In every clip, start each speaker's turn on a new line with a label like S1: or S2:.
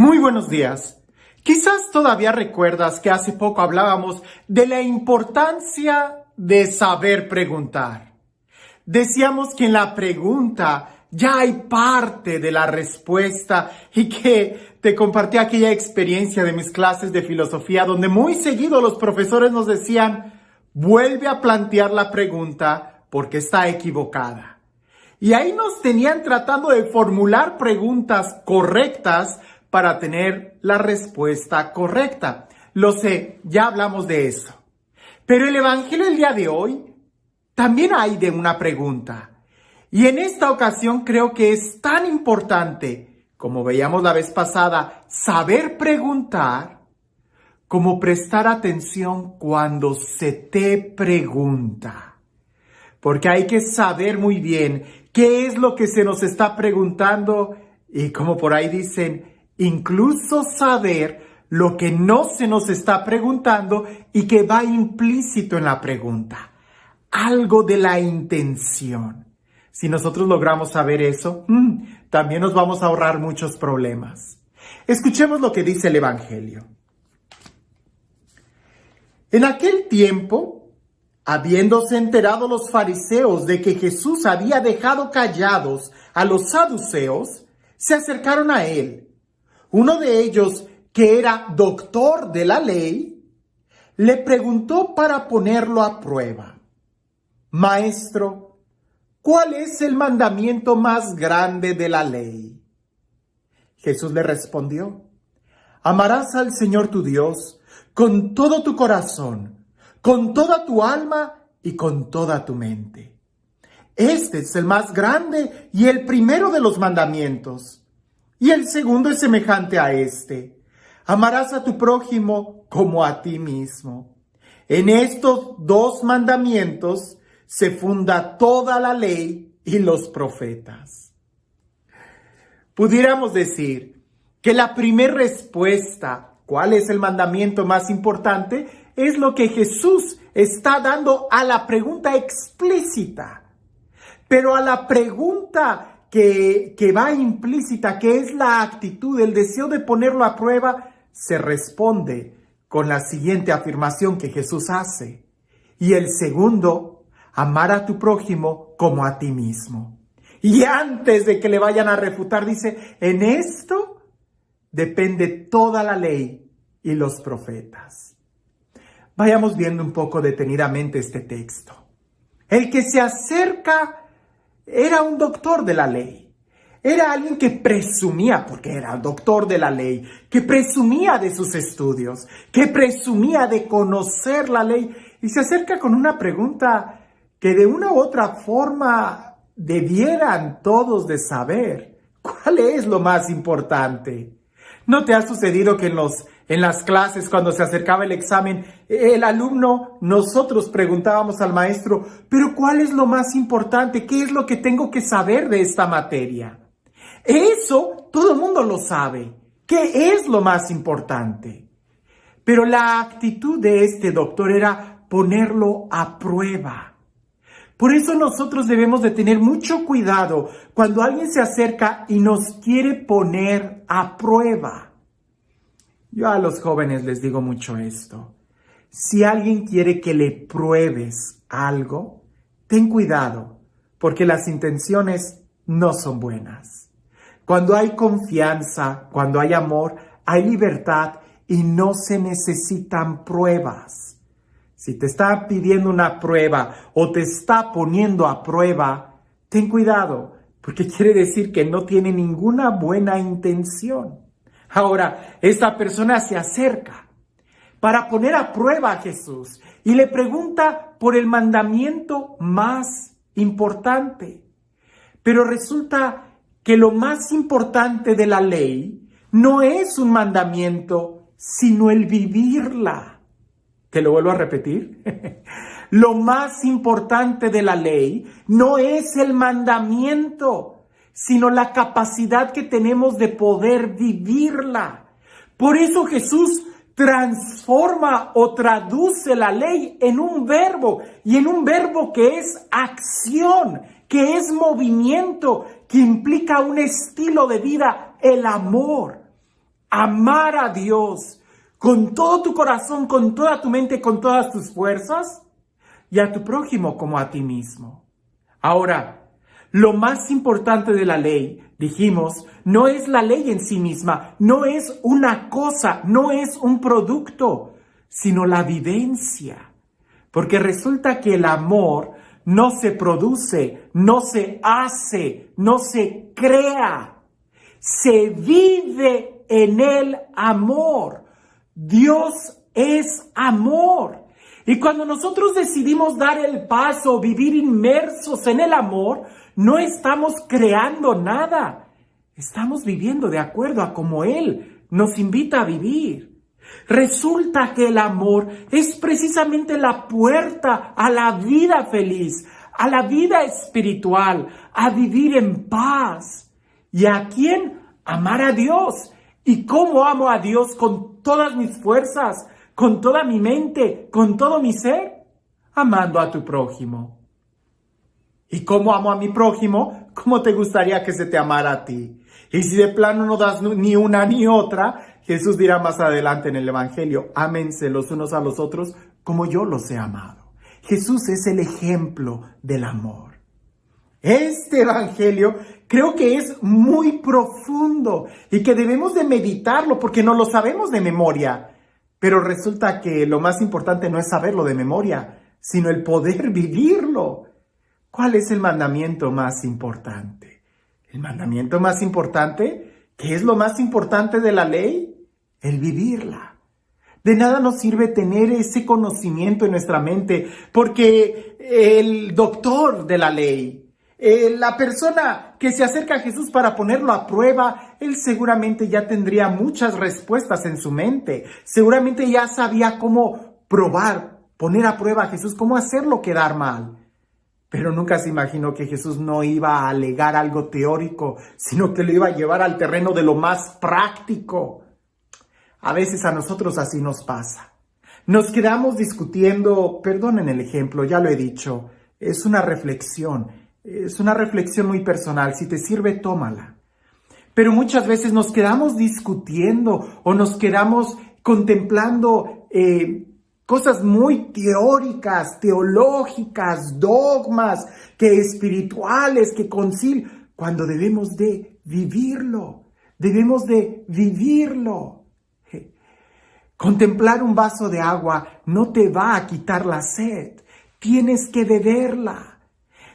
S1: Muy buenos días. Quizás todavía recuerdas que hace poco hablábamos de la importancia de saber preguntar. Decíamos que en la pregunta ya hay parte de la respuesta y que te compartí aquella experiencia de mis clases de filosofía donde muy seguido los profesores nos decían: vuelve a plantear la pregunta porque está equivocada. Y ahí nos tenían tratando de formular preguntas correctas para tener la respuesta correcta. Lo sé, ya hablamos de eso. Pero el Evangelio del día de hoy también hay de una pregunta. Y en esta ocasión creo que es tan importante, como veíamos la vez pasada, saber preguntar, como prestar atención cuando se te pregunta. Porque hay que saber muy bien qué es lo que se nos está preguntando y, como por ahí dicen, incluso saber lo que no se nos está preguntando y que va implícito en la pregunta. Algo de la intención. Si nosotros logramos saber eso, también nos vamos a ahorrar muchos problemas. Escuchemos lo que dice el Evangelio. En aquel tiempo, habiéndose enterado los fariseos de que Jesús había dejado callados a los saduceos, se acercaron a él. Uno de ellos, que era doctor de la ley, le preguntó para ponerlo a prueba: Maestro, ¿cuál es el mandamiento más grande de la ley? Jesús le respondió: amarás al Señor tu Dios con todo tu corazón, con toda tu alma y con toda tu mente. Este es el más grande y el primero de los mandamientos. Y el segundo es semejante a este: amarás a tu prójimo como a ti mismo. En estos dos mandamientos se funda toda la ley y los profetas. Pudiéramos decir que la primera respuesta, ¿cuál es el mandamiento más importante?, es lo que Jesús está dando a la pregunta explícita. Pero a la pregunta que va implícita, que es la actitud, el deseo de ponerlo a prueba, se responde con la siguiente afirmación que Jesús hace. Y el segundo, amar a tu prójimo como a ti mismo. Y antes de que le vayan a refutar, dice: en esto depende toda la ley y los profetas. Vayamos viendo un poco detenidamente este texto. El que se acerca era un doctor de la ley. Era alguien que presumía, porque era doctor de la ley, que presumía de sus estudios, que presumía de conocer la ley, y se acerca con una pregunta que de una u otra forma debieran todos de saber. ¿Cuál es lo más importante? ¿No te ha sucedido que en las clases, cuando se acercaba el examen, el alumno, nosotros preguntábamos al maestro: ¿pero cuál es lo más importante? ¿Qué es lo que tengo que saber de esta materia? Eso todo el mundo lo sabe. ¿Qué es lo más importante? Pero la actitud de este doctor era ponerlo a prueba. Por eso nosotros debemos de tener mucho cuidado cuando alguien se acerca y nos quiere poner a prueba. Yo a los jóvenes les digo mucho esto. Si alguien quiere que le pruebes algo, ten cuidado, porque las intenciones no son buenas. Cuando hay confianza, cuando hay amor, hay libertad y no se necesitan pruebas. Si te está pidiendo una prueba o te está poniendo a prueba, ten cuidado, porque quiere decir que no tiene ninguna buena intención. Ahora, esta persona se acerca para poner a prueba a Jesús y le pregunta por el mandamiento más importante. Pero resulta que lo más importante de la ley no es un mandamiento, sino el vivirla. ¿Te lo vuelvo a repetir? Lo más importante de la ley no es el mandamiento, sino la capacidad que tenemos de poder vivirla. Por eso Jesús transforma o traduce la ley en un verbo, y en un verbo que es acción, que es movimiento, que implica un estilo de vida, el amor. amar a Dios con todo tu corazón, con toda tu mente, con todas tus fuerzas, y a tu prójimo como a ti mismo. Ahora, lo más importante de la ley, dijimos, no es la ley en sí misma, no es una cosa, no es un producto, sino la vivencia. Porque resulta que el amor no se produce, no se hace, no se crea. Se vive en el amor. Dios es amor. Y cuando nosotros decidimos dar el paso, vivir inmersos en el amor, no estamos creando nada. Estamos viviendo de acuerdo a como Él nos invita a vivir. Resulta que el amor es precisamente la puerta a la vida feliz, a la vida espiritual, a vivir en paz. ¿Y a quién? Amar a Dios. ¿Y cómo amo a Dios con todas mis fuerzas, con toda mi mente, con todo mi ser? Amando a tu prójimo. ¿Y cómo amo a mi prójimo? ¿Cómo te gustaría que se te amara a ti? Y si de plano no das ni una ni otra, Jesús dirá más adelante en el Evangelio, ámense los unos a los otros como yo los he amado. Jesús es el ejemplo del amor. Este Evangelio creo que es muy profundo y que debemos de meditarlo porque no lo sabemos de memoria. Pero resulta que lo más importante no es saberlo de memoria, sino el poder vivirlo. ¿Cuál es el mandamiento más importante? El mandamiento más importante, ¿qué es lo más importante de la ley? El vivirla. De nada nos sirve tener ese conocimiento en nuestra mente, porque el doctor de la ley, la persona que se acerca a Jesús para ponerlo a prueba, él seguramente ya tendría muchas respuestas en su mente. Seguramente ya sabía cómo probar, poner a prueba a Jesús, cómo hacerlo quedar mal. Pero nunca se imaginó que Jesús no iba a alegar algo teórico, sino que lo iba a llevar al terreno de lo más práctico. A veces a nosotros así nos pasa. Nos quedamos discutiendo, perdonen el ejemplo, ya lo he dicho, es una reflexión muy personal, si te sirve, tómala. Pero muchas veces nos quedamos discutiendo o nos quedamos contemplando cosas muy teóricas, teológicas, dogmas, que espirituales, que concilios, cuando debemos de vivirlo, Contemplar un vaso de agua no te va a quitar la sed, tienes que beberla.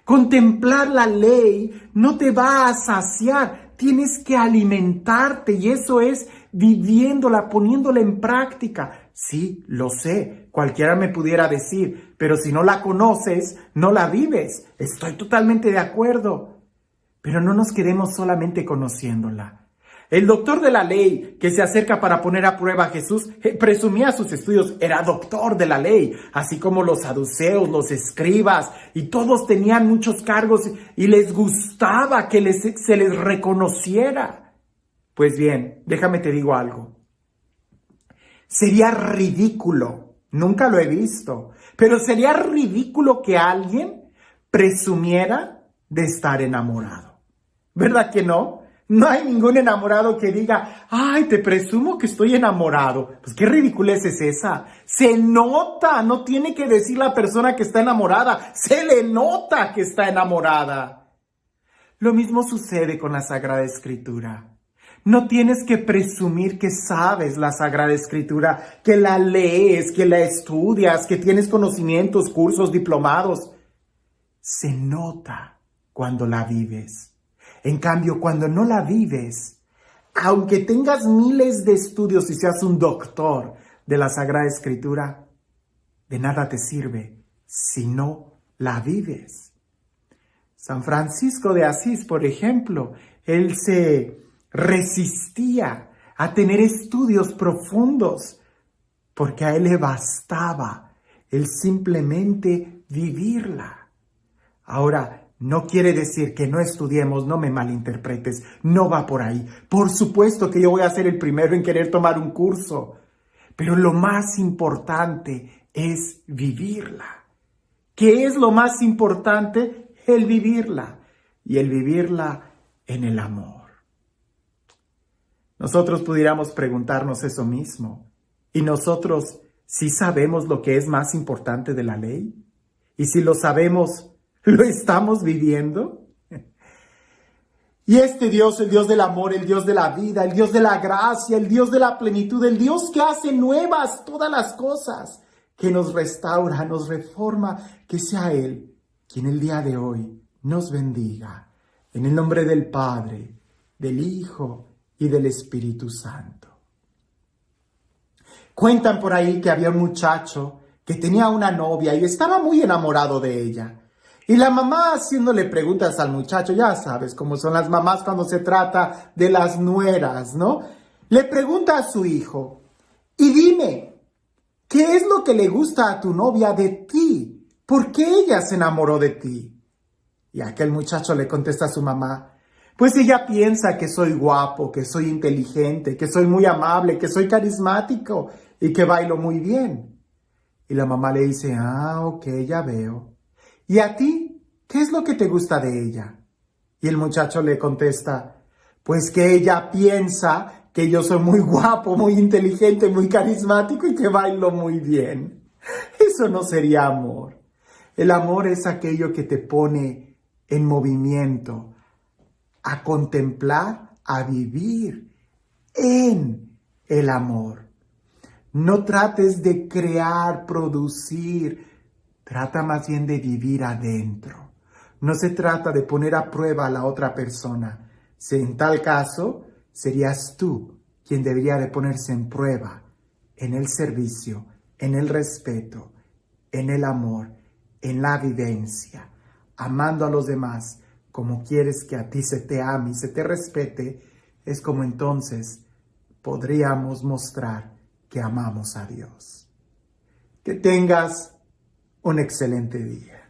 S1: Contemplar la ley no te va a saciar, tienes que alimentarte y eso es viviéndola, poniéndola en práctica. Sí, lo sé, cualquiera me pudiera decir, pero si no la conoces, no la vives. Estoy totalmente de acuerdo, pero no nos quedemos solamente conociéndola. El doctor de la ley que se acerca para poner a prueba a Jesús presumía sus estudios, era doctor de la ley, así como los saduceos, los escribas, y todos tenían muchos cargos y les gustaba que se les reconociera. Pues bien, déjame te digo algo. Sería ridículo, nunca lo he visto, pero sería ridículo que alguien presumiera de estar enamorado. ¿Verdad que no? No hay ningún enamorado que diga, ay, te presumo que estoy enamorado. Pues qué ridiculez es esa. Se nota, no tiene que decir la persona que está enamorada. Se le nota que está enamorada. Lo mismo sucede con la Sagrada Escritura. No tienes que presumir que sabes la Sagrada Escritura, que la lees, que la estudias, que tienes conocimientos, cursos, diplomados. Se nota cuando la vives. En cambio, cuando no la vives, aunque tengas miles de estudios y seas un doctor de la Sagrada Escritura, de nada te sirve si no la vives. San Francisco de Asís, por ejemplo, él se resistía a tener estudios profundos porque a él le bastaba el simplemente vivirla. Ahora, no quiere decir que no estudiemos, no me malinterpretes, no va por ahí. Por supuesto que yo voy a ser el primero en querer tomar un curso, pero lo más importante es vivirla. ¿Qué es lo más importante? El vivirla, y el vivirla en el amor. nosotros pudiéramos preguntarnos eso mismo. ¿Y nosotros sí sabemos lo que es más importante de la ley? Y si lo sabemos, ¿lo estamos viviendo? Y este Dios, el Dios del amor, el Dios de la vida, el Dios de la gracia, el Dios de la plenitud, el Dios que hace nuevas todas las cosas, que nos restaura, nos reforma, que sea Él quien el día de hoy nos bendiga. En el nombre del Padre, del Hijo y del Espíritu Santo. Cuentan por ahí que había un muchacho que tenía una novia y estaba muy enamorado de ella. Y la mamá haciéndole preguntas al muchacho, ya sabes cómo son las mamás cuando se trata de las nueras, ¿no? Le pregunta a su hijo, y dime, ¿qué es lo que le gusta a tu novia de ti? ¿Por qué ella se enamoró de ti? Y aquel muchacho le contesta a su mamá, pues ella piensa que soy guapo, que soy inteligente, que soy muy amable, que soy carismático y que bailo muy bien. Y la mamá le dice, ok, ya veo. ¿Y a ti? ¿Qué es lo que te gusta de ella? Y el muchacho le contesta, pues que ella piensa que yo soy muy guapo, muy inteligente, muy carismático y que bailo muy bien. Eso no sería amor. El amor es aquello que te pone en movimiento, a contemplar, a vivir en el amor. No trates de crear, producir, trata más bien de vivir adentro. No se trata de poner a prueba a la otra persona. Si en tal caso, serías tú quien debería de ponerse en prueba en el servicio, en el respeto, en el amor, en la vivencia, amando a los demás como quieres que a ti se te ame y se te respete, es como entonces podríamos mostrar que amamos a Dios. Que tengas un excelente día.